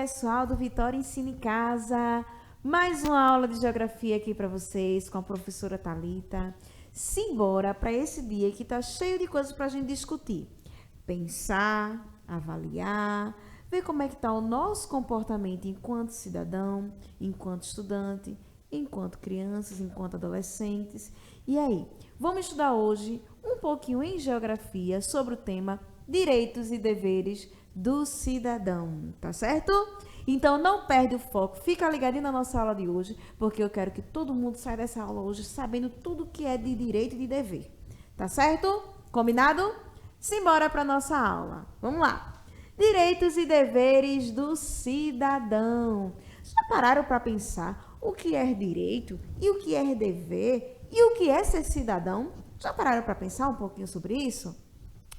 pessoal do Vitória Ensina em Casa. Mais uma aula de geografia aqui para vocês com a professora Thalita. Simbora para esse dia que está cheio de coisas para a gente discutir. Pensar, avaliar, ver como é que está o nosso comportamento enquanto cidadão, enquanto estudante, enquanto crianças, enquanto adolescentes. E aí, vamos estudar hoje um pouquinho em geografia sobre o tema direitos e deveres do cidadão, tá certo? Então não perde o foco, fica ligadinho na nossa aula de hoje, porque eu quero que todo mundo saia dessa aula hoje sabendo tudo que é de direito e de dever, tá certo? Combinado? Simbora para nossa aula. Vamos lá. Direitos e deveres do cidadão. Já pararam para pensar o que é direito e o que é dever e o que é ser cidadão? Já pararam para pensar um pouquinho sobre isso?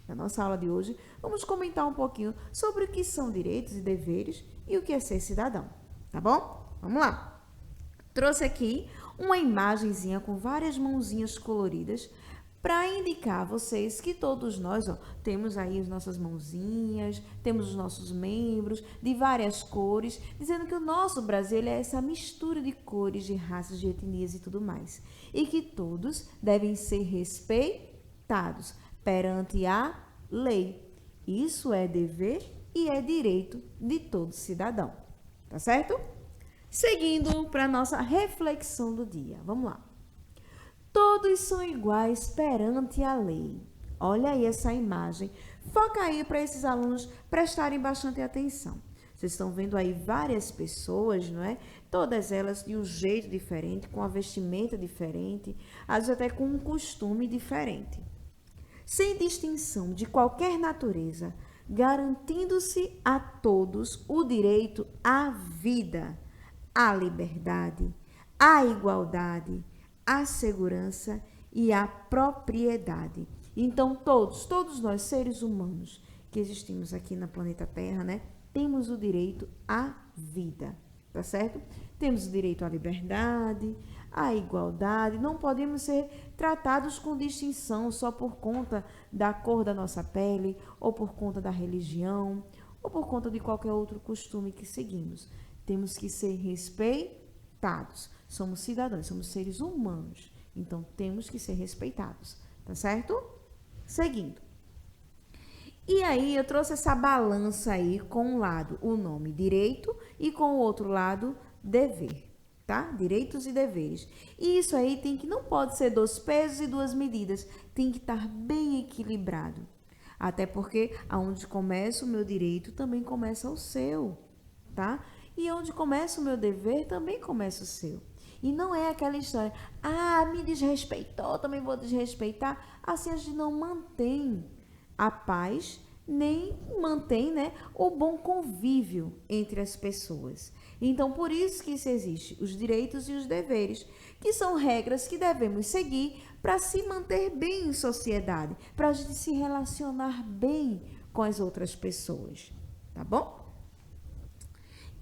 Na nossa aula de hoje, vamos comentar um pouquinho sobre o que são direitos e deveres e o que é ser cidadão, tá bom? Vamos lá. Trouxe aqui uma imagenzinha com várias mãozinhas coloridas para indicar a vocês que todos nós, temos aí as nossas mãozinhas, temos os nossos membros de várias cores, dizendo que o nosso Brasil é essa mistura de cores, de raças, de etnias e tudo mais. E que todos devem ser respeitados perante a lei. Isso é dever e é direito de todo cidadão. Tá certo? Seguindo para a nossa reflexão do dia. Vamos lá. Todos são iguais perante a lei. Olha aí essa imagem. Foca aí para esses alunos prestarem bastante atenção. Vocês estão vendo aí várias pessoas, não é? Todas elas de um jeito diferente, com a vestimenta diferente, às vezes até com um costume diferente. Sem distinção de qualquer natureza, garantindo-se a todos o direito à vida, à liberdade, à igualdade, à segurança e à propriedade. Então, todos nós, seres humanos que existimos aqui no planeta Terra, né, temos o direito à vida, tá certo? Temos o direito à liberdade, à igualdade, não podemos ser tratados com distinção só por conta da cor da nossa pele, ou por conta da religião, ou por conta de qualquer outro costume que seguimos. Temos que ser respeitados. Somos cidadãos, somos seres humanos, então temos que ser respeitados, tá certo? Seguindo. E aí eu trouxe essa balança aí com um lado o nome direito e com o outro lado dever, tá? Direitos e deveres. E isso aí não pode ser 2 pesos e 2 medidas, tem que estar bem equilibrado. Até porque aonde começa o meu direito também começa o seu, tá? E onde começa o meu dever também começa o seu. E não é aquela história, me desrespeitou, também vou desrespeitar. Assim a gente não mantém a paz, nem mantém, né, o bom convívio entre as pessoas. Então, por isso que isso existe, os direitos e os deveres, que são regras que devemos seguir para se manter bem em sociedade, para a gente se relacionar bem com as outras pessoas, tá bom?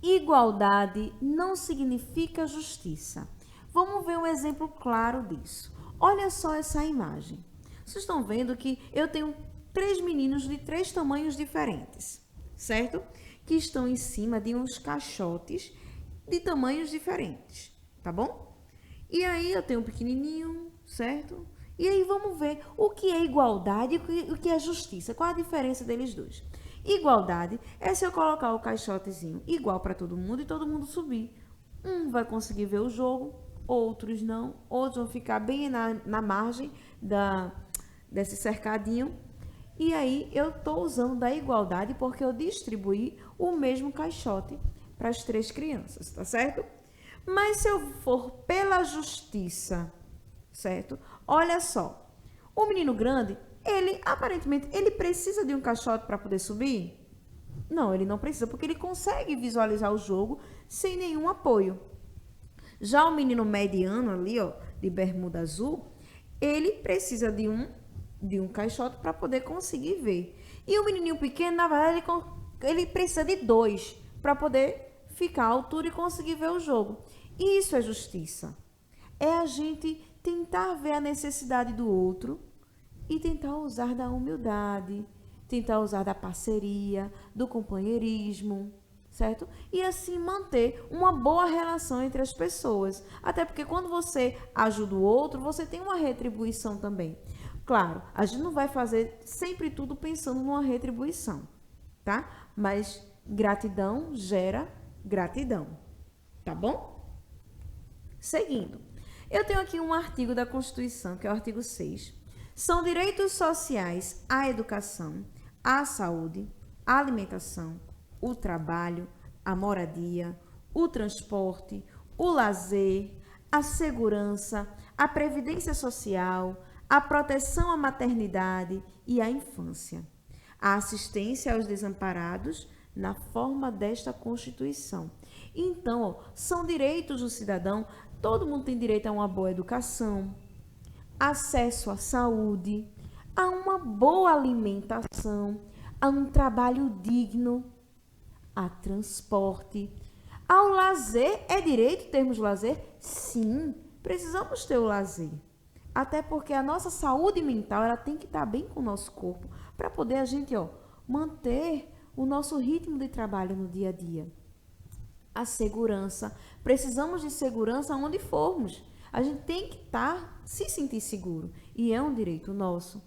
Igualdade não significa justiça. Vamos ver um exemplo claro disso. Olha só essa imagem. Vocês estão vendo que eu tenho 3 meninos de 3 tamanhos diferentes, certo? Que estão em cima de uns caixotes de tamanhos diferentes, tá bom? E aí eu tenho um pequenininho, certo? E aí vamos ver o que é igualdade e o que é justiça. Qual a diferença deles dois? Igualdade é se eu colocar o caixotezinho igual para todo mundo e todo mundo subir. Um vai conseguir ver o jogo, outros não. Outros vão ficar bem na margem desse cercadinho. E aí eu estou usando da igualdade porque eu distribuí o mesmo caixote para as 3 crianças, tá certo? Mas se eu for pela justiça, certo? Olha só, o menino grande, aparentemente, ele precisa de um caixote para poder subir? Não, ele não precisa, porque ele consegue visualizar o jogo sem nenhum apoio. Já o menino mediano ali, de bermuda azul, ele precisa de um caixote para poder conseguir ver. E o menininho pequeno, na verdade, ele precisa de 2 para poder ficar à altura e conseguir ver o jogo. E isso é justiça. É a gente tentar ver a necessidade do outro e tentar usar da humildade, tentar usar da parceria, do companheirismo, certo? E assim manter uma boa relação entre as pessoas. Até porque quando você ajuda o outro, você tem uma retribuição também. Claro, a gente não vai fazer sempre tudo pensando numa retribuição, tá? Mas gratidão gera gratidão, tá bom? Seguindo, eu tenho aqui um artigo da Constituição, que é o artigo 6. São direitos sociais a educação, a saúde, a alimentação, o trabalho, a moradia, o transporte, o lazer, a segurança, a previdência social, a proteção à maternidade e à infância, a assistência aos desamparados na forma desta Constituição. Então, ó, são direitos do cidadão, todo mundo tem direito a uma boa educação, acesso à saúde, a uma boa alimentação, a um trabalho digno, a transporte, ao lazer. É direito termos lazer? Sim, precisamos ter o lazer. Até porque a nossa saúde mental, ela tem que estar bem com o nosso corpo, para poder a gente, ó, manter o nosso ritmo de trabalho no dia a dia. A segurança, precisamos de segurança onde formos. A gente tem que se sentir seguro, e é um direito nosso.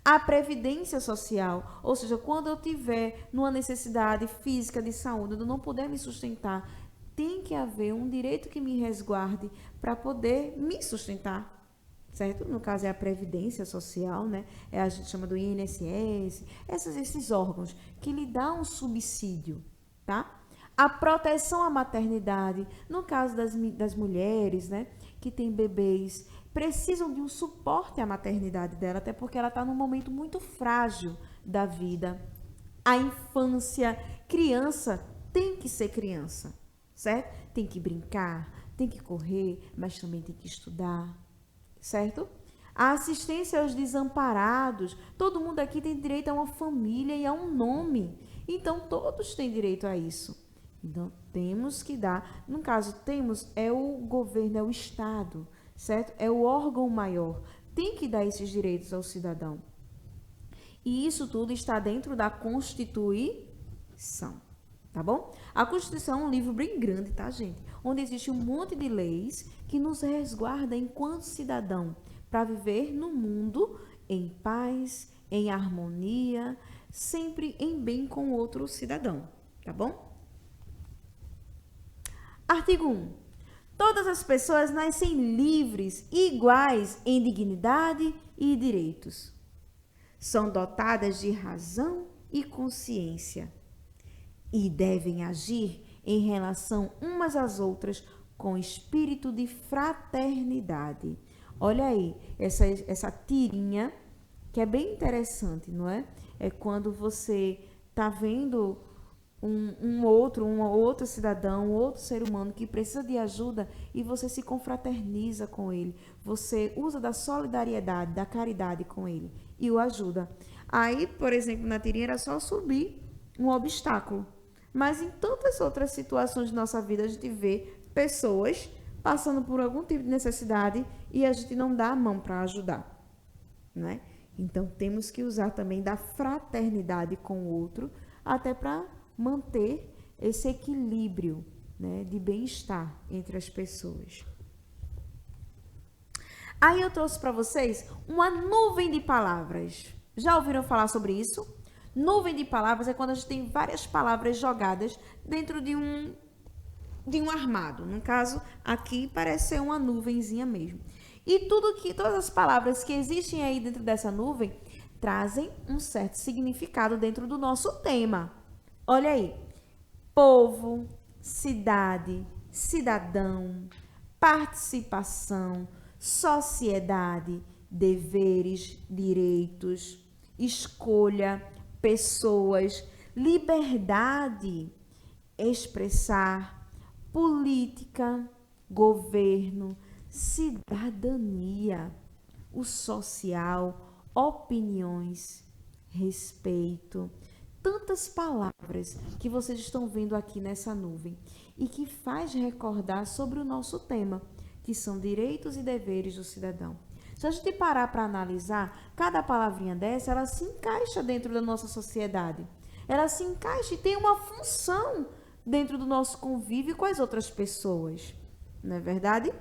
A previdência social, ou seja, quando eu tiver numa necessidade física de saúde, eu não puder me sustentar, tem que haver um direito que me resguarde para poder me sustentar, certo? No caso é a previdência social, né? A gente chama do INSS, esses órgãos que lhe dão um subsídio, tá? A proteção à maternidade, no caso das mulheres, né, que têm bebês, precisam de um suporte à maternidade dela, até porque ela está num momento muito frágil da vida. A infância, criança tem que ser criança, certo? Tem que brincar, tem que correr, mas também tem que estudar, certo? A assistência aos desamparados, todo mundo aqui tem direito a uma família e a um nome, então todos têm direito a isso. Então, temos que dar, no caso, é o governo, é o Estado, certo? É o órgão maior, tem que dar esses direitos ao cidadão. E isso tudo está dentro da Constituição, tá bom? A Constituição é um livro bem grande, tá, gente? Onde existe um monte de leis que nos resguarda enquanto cidadão, para viver no mundo em paz, em harmonia, sempre em bem com o outro cidadão, tá bom? Artigo 1. Todas as pessoas nascem livres e iguais em dignidade e direitos. São dotadas de razão e consciência e devem agir em relação umas às outras com espírito de fraternidade. Olha aí, essa tirinha que é bem interessante, não é? É quando você está vendo um outro cidadão, um outro ser humano que precisa de ajuda e você se confraterniza com ele. Você usa da solidariedade, da caridade com ele e o ajuda. Aí, por exemplo, na tirinha era só subir um obstáculo. Mas em tantas outras situações de nossa vida a gente vê pessoas passando por algum tipo de necessidade e a gente não dá a mão para ajudar, né? Então temos que usar também da fraternidade com o outro, até para manter esse equilíbrio, né, de bem-estar entre as pessoas. Aí eu trouxe para vocês uma nuvem de palavras. Já ouviram falar sobre isso? Nuvem de palavras é quando a gente tem várias palavras jogadas dentro de um armado. No caso, aqui parece ser uma nuvenzinha mesmo. E todas as palavras que existem aí dentro dessa nuvem trazem um certo significado dentro do nosso tema. Olha aí, povo, cidade, cidadão, participação, sociedade, deveres, direitos, escolha, pessoas, liberdade, expressar, política, governo, cidadania, o social, opiniões, respeito. Tantas palavras que vocês estão vendo aqui nessa nuvem e que faz recordar sobre o nosso tema, que são direitos e deveres do cidadão. Se a gente parar para analisar, cada palavrinha dessa, ela se encaixa dentro da nossa sociedade. Ela se encaixa e tem uma função dentro do nosso convívio com as outras pessoas, não é verdade?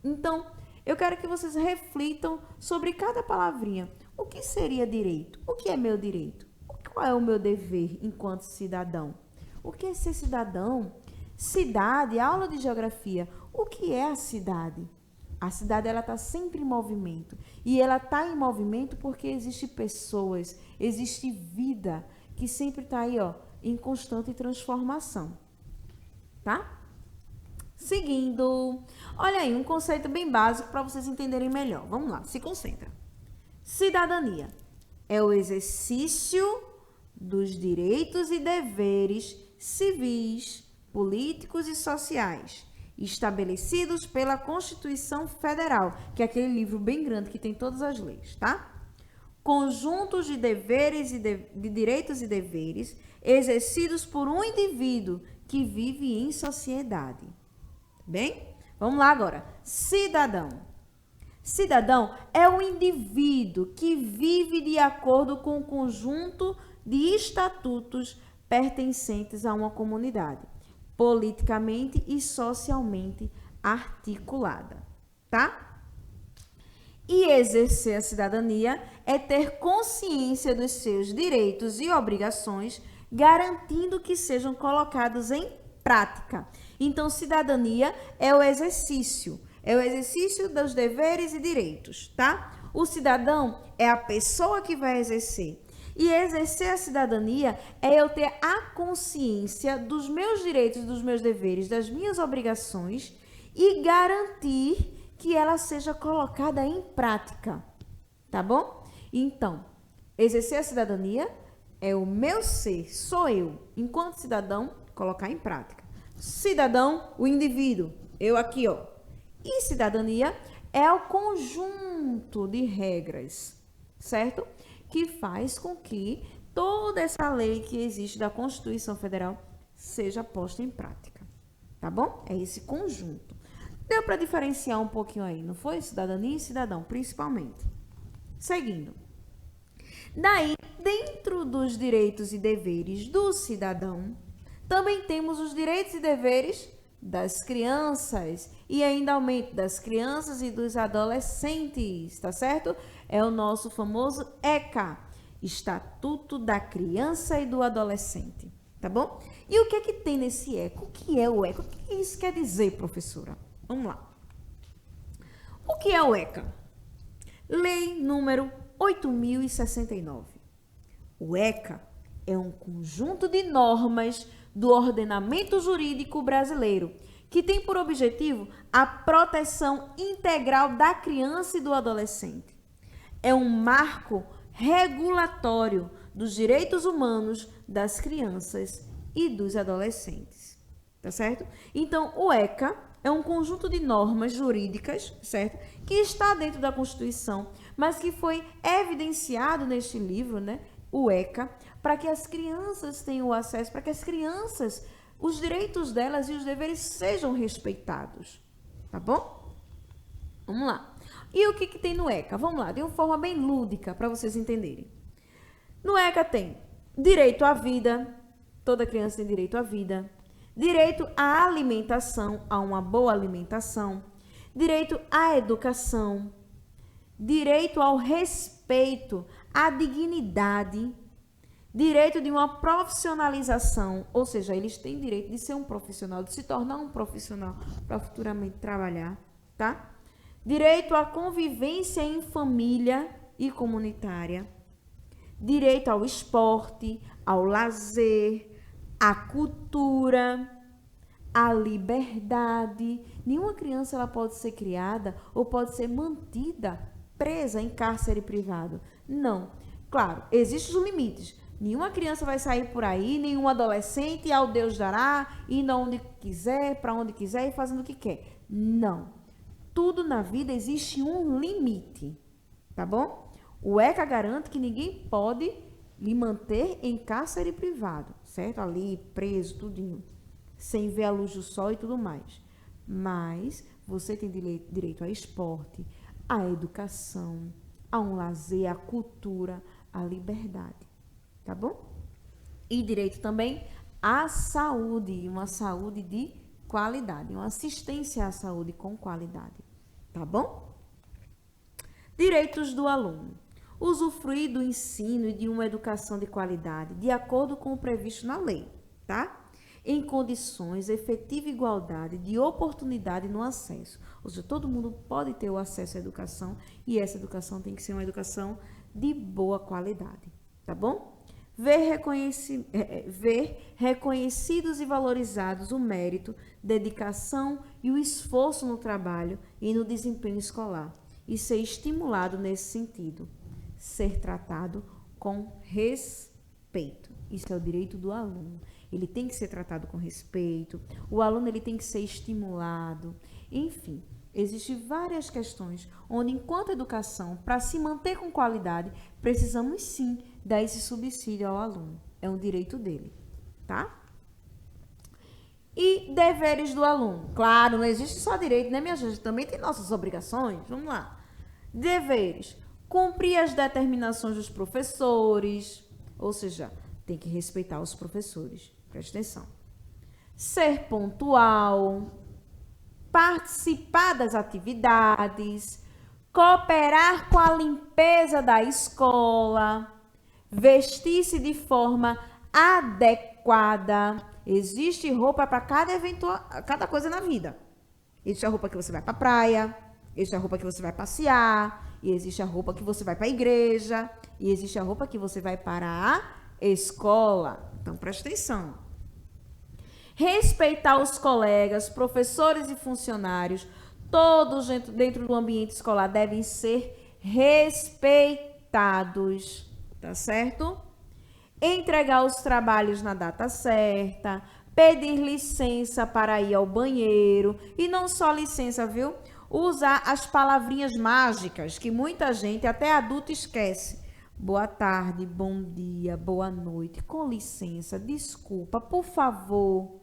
Então, eu quero que vocês reflitam sobre cada palavrinha. O que seria direito? O que é meu direito? Qual é o meu dever enquanto cidadão? O que é ser cidadão? Cidade, aula de geografia. O que é a cidade? A cidade, ela está sempre em movimento. E ela está em movimento porque existem pessoas, existe vida que sempre está aí, ó, em constante transformação. Tá? Seguindo. Olha aí, um conceito bem básico para vocês entenderem melhor. Vamos lá, se concentra. Cidadania é o exercício dos direitos e deveres civis, políticos e sociais estabelecidos pela Constituição Federal, que é aquele livro bem grande que tem todas as leis, tá? Conjuntos de deveres e de direitos e deveres exercidos por um indivíduo que vive em sociedade. Bem? Vamos lá agora. Cidadão. Cidadão é um indivíduo que vive de acordo com o conjunto de estatutos pertencentes a uma comunidade, politicamente e socialmente articulada, tá? E exercer a cidadania é ter consciência dos seus direitos e obrigações, garantindo que sejam colocados em prática. Então, cidadania é o exercício dos deveres e direitos, tá? O cidadão é a pessoa que vai exercer. E exercer a cidadania é eu ter a consciência dos meus direitos, dos meus deveres, das minhas obrigações e garantir que ela seja colocada em prática, tá bom? Então, exercer a cidadania é o meu ser, sou eu, enquanto cidadão, colocar em prática. Cidadão, o indivíduo, eu aqui, ó. E cidadania é o conjunto de regras, certo? Que faz com que toda essa lei que existe da Constituição Federal seja posta em prática, tá bom? É esse conjunto. Deu para diferenciar um pouquinho aí, não foi? Cidadania e cidadão, principalmente. Seguindo. Daí, dentro dos direitos e deveres do cidadão, também temos os direitos e deveres das crianças e ainda aumento das crianças e dos adolescentes, tá certo? É o nosso famoso ECA, Estatuto da Criança e do Adolescente, tá bom? E o que é que tem nesse ECA? O que é o ECA? O que isso quer dizer, professora? Vamos lá. O que é o ECA? Lei número 8.069. O ECA é um conjunto de normas do ordenamento jurídico brasileiro, que tem por objetivo a proteção integral da criança e do adolescente. É um marco regulatório dos direitos humanos das crianças e dos adolescentes, tá certo? Então, o ECA é um conjunto de normas jurídicas, certo? Que está dentro da Constituição, mas que foi evidenciado neste livro, né? O ECA, para que as crianças tenham acesso, para que as crianças, os direitos delas e os deveres sejam respeitados, tá bom? Vamos lá. E o que tem no ECA? Vamos lá, de uma forma bem lúdica, para vocês entenderem. No ECA tem direito à vida, toda criança tem direito à vida, direito à alimentação, a uma boa alimentação, direito à educação, direito ao respeito, à dignidade, direito de uma profissionalização, ou seja, eles têm direito de ser um profissional, de se tornar um profissional para futuramente trabalhar, tá? Direito à convivência em família e comunitária, direito ao esporte, ao lazer, à cultura, à liberdade. Nenhuma criança ela pode ser criada ou pode ser mantida presa em cárcere privado. Não. Claro, existem os limites. Nenhuma criança vai sair por aí, nenhum adolescente, ao Deus dará, indo aonde quiser, para onde quiser e fazendo o que quer. Não. Tudo na vida existe um limite, tá bom? O ECA garante que ninguém pode lhe manter em cárcere privado, certo? Ali, preso, tudinho, sem ver a luz do sol e tudo mais. Mas você tem direito a esporte, à educação, a um lazer, à cultura, à liberdade, tá bom? E direito também a saúde, uma saúde de qualidade, uma assistência à saúde com qualidade, tá bom? Direitos do aluno. Usufruir do ensino e de uma educação de qualidade, de acordo com o previsto na lei, tá? Em condições de efetiva igualdade de oportunidade no acesso. Ou seja, todo mundo pode ter o acesso à educação e essa educação tem que ser uma educação de boa qualidade, tá bom? Ver reconhecidos e valorizados o mérito, dedicação e o esforço no trabalho e no desempenho escolar e ser estimulado nesse sentido. Ser tratado com respeito. Isso é o direito do aluno. Ele tem que ser tratado com respeito. O aluno ele tem que ser estimulado. Enfim, existem várias questões onde, enquanto educação, para se manter com qualidade, precisamos sim dar esse subsídio ao aluno. É um direito dele, tá? E deveres do aluno. Claro, não existe só direito, né, minha gente? Também tem nossas obrigações. Vamos lá. Deveres. Cumprir as determinações dos professores, ou seja, tem que respeitar os professores. Presta atenção. Ser pontual, participar das atividades, cooperar com a limpeza da escola, vestir-se de forma adequada. Existe roupa para cada coisa na vida. Existe a roupa que você vai para a praia, existe a roupa que você vai passear, e existe a roupa que você vai para a igreja, e existe a roupa que você vai para a escola. Então, presta atenção. Respeitar os colegas, professores e funcionários, todos dentro do ambiente escolar devem ser respeitados, tá certo? Entregar os trabalhos na data certa, pedir licença para ir ao banheiro, e não só licença, viu? Usar as palavrinhas mágicas que muita gente, até adulto, esquece. Boa tarde, bom dia, boa noite, com licença, desculpa, por favor.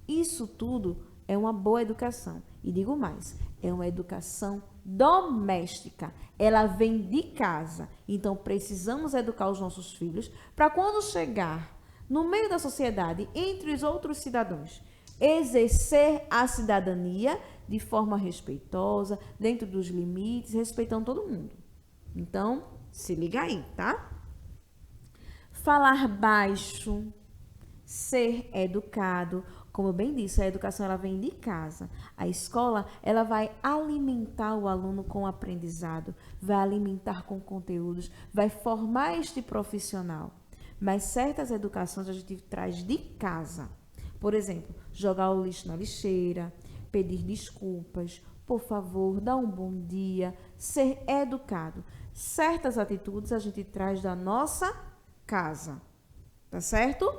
Isso tudo é uma boa educação. E digo mais, é uma educação doméstica. Ela vem de casa. Então, precisamos educar os nossos filhos para quando chegar no meio da sociedade, entre os outros cidadãos, exercer a cidadania de forma respeitosa, dentro dos limites, respeitando todo mundo. Então, se liga aí, tá? Falar baixo, ser educado. Como eu bem disse, a educação ela vem de casa. A escola ela vai alimentar o aluno com o aprendizado, vai alimentar com conteúdos, vai formar este profissional. Mas certas educações a gente traz de casa. Por exemplo, jogar o lixo na lixeira, pedir desculpas, por favor, dar um bom dia, ser educado. Certas atitudes a gente traz da nossa casa, tá certo?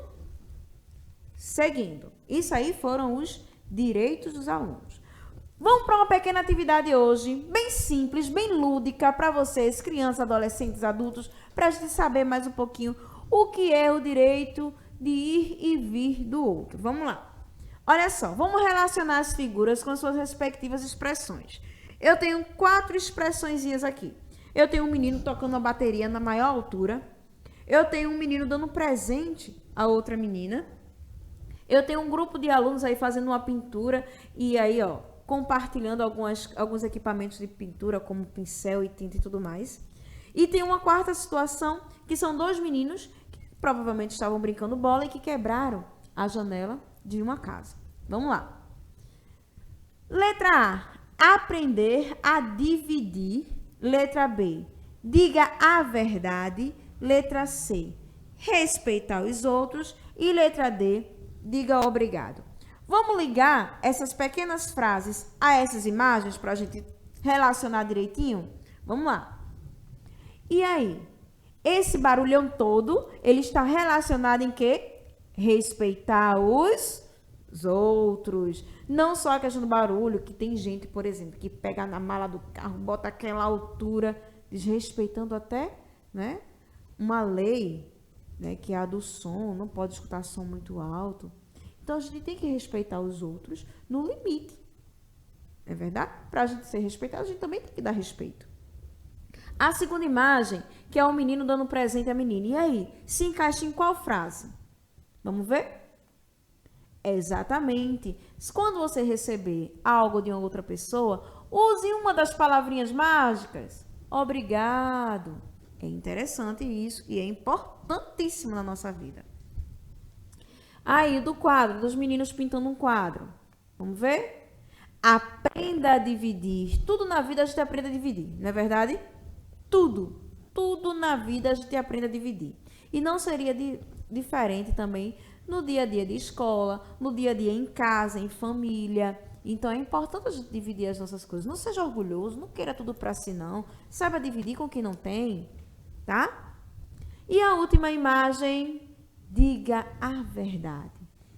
Seguindo, isso aí foram os direitos dos alunos. Vamos para uma pequena atividade hoje, bem simples, bem lúdica, para vocês, crianças, adolescentes, adultos, para a gente saber mais um pouquinho o que é o direito de ir e vir do outro. Vamos lá. Olha só, vamos relacionar as figuras com as suas respectivas expressões. Eu tenho 4 expressõezinhas aqui. Eu tenho um menino tocando a bateria na maior altura. Eu tenho um menino dando presente a outra menina. Eu tenho um grupo de alunos aí fazendo uma pintura e aí, ó, compartilhando alguns equipamentos de pintura, como pincel e tinta e tudo mais. E tem uma quarta situação, que são 2 meninos que provavelmente estavam brincando bola e que quebraram a janela de uma casa. Vamos lá. Letra A, aprender a dividir. Letra B, diga a verdade. Letra C, respeitar os outros. E letra D, diga obrigado. Vamos ligar essas pequenas frases a essas imagens para a gente relacionar direitinho? Vamos lá. E aí? Esse barulhão todo, ele está relacionado em quê? Respeitar os outros. Não só a questão do barulho, que tem gente, por exemplo, que pega na mala do carro, bota aquela altura, desrespeitando até, né, uma lei, né, que é a do som, não pode escutar som muito alto. Então, a gente tem que respeitar os outros no limite. É verdade? Para a gente ser respeitado, a gente também tem que dar respeito. A segunda imagem, que é o menino dando presente à menina. E aí, se encaixa em qual frase? Vamos ver? Exatamente. Quando você receber algo de uma outra pessoa, use uma das palavrinhas mágicas. Obrigado. É interessante isso e é importantíssimo na nossa vida. Aí, do quadro, dos meninos pintando um quadro. Vamos ver? Aprenda a dividir. Tudo na vida a gente aprende a dividir, não é verdade? Tudo. Tudo na vida a gente aprende a dividir. E não seria diferente também no dia a dia de escola, no dia a dia em casa, em família. Então é importante a gente dividir as nossas coisas. Não seja orgulhoso, não queira tudo para si, não. Saiba dividir com quem não tem, tá? E a última imagem, diga a verdade.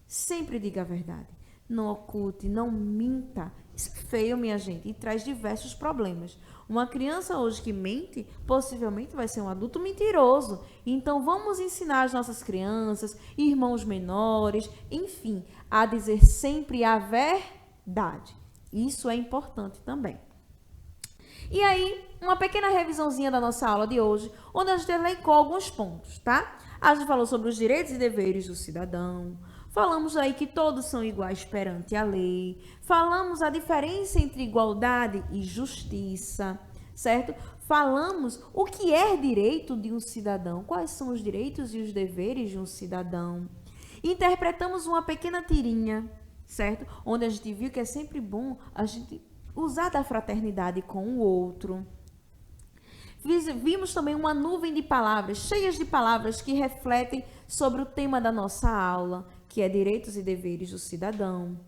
Sempre diga a verdade. Não oculte, não minta. Isso é feio, minha gente, e traz diversos problemas. Uma criança hoje que mente, possivelmente vai ser um adulto mentiroso. Então, vamos ensinar as nossas crianças, irmãos menores, enfim, a dizer sempre a verdade. Isso é importante também. E aí, uma pequena revisãozinha da nossa aula de hoje, onde a gente elencou alguns pontos, tá? A gente falou sobre os direitos e deveres do cidadão. Falamos aí que todos são iguais perante a lei. Falamos a diferença entre igualdade e justiça, certo? Falamos o que é direito de um cidadão, quais são os direitos e os deveres de um cidadão. Interpretamos uma pequena tirinha, certo? Onde a gente viu que é sempre bom a gente usar da fraternidade com o outro. Vimos também uma nuvem de palavras, cheias de palavras que refletem sobre o tema da nossa aula, que é direitos e deveres do cidadão.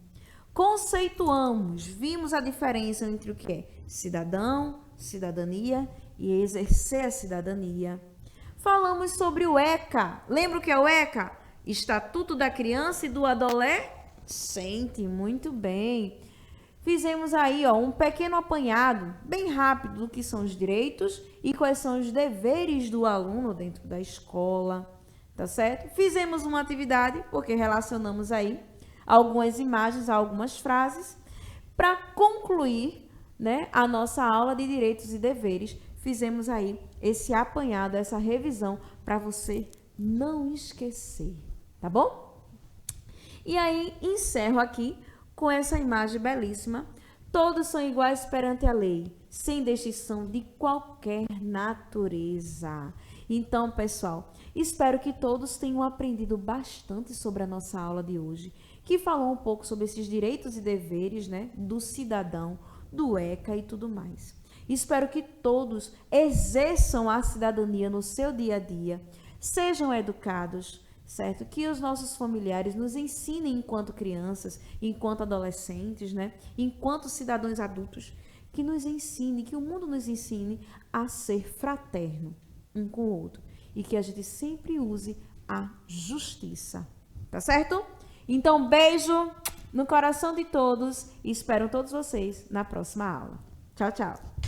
Conceituamos, vimos a diferença entre o que é cidadão, cidadania e exercer a cidadania. Falamos sobre o ECA. Lembra o que é o ECA? Estatuto da Criança e do Adolescente. Muito bem. Fizemos aí um pequeno apanhado, bem rápido, do que são os direitos e quais são os deveres do aluno dentro da escola, tá certo? Fizemos uma atividade, porque relacionamos aí algumas imagens a algumas frases, para concluir, né, a nossa aula de direitos e deveres. Fizemos aí esse apanhado, essa revisão, para você não esquecer, tá bom? E aí, encerro aqui com essa imagem belíssima. Todos são iguais perante a lei, sem distinção de qualquer natureza. Então, pessoal, espero que todos tenham aprendido bastante sobre a nossa aula de hoje, que falou um pouco sobre esses direitos e deveres, né, do cidadão, do ECA e tudo mais. Espero que todos exerçam a cidadania no seu dia a dia, sejam educados, certo? Que os nossos familiares nos ensinem enquanto crianças, enquanto adolescentes, né? Enquanto cidadãos adultos, que nos ensine, que o mundo nos ensine a ser fraterno um com o outro e que a gente sempre use a justiça, tá certo? Então, beijo no coração de todos e espero todos vocês na próxima aula. Tchau, tchau!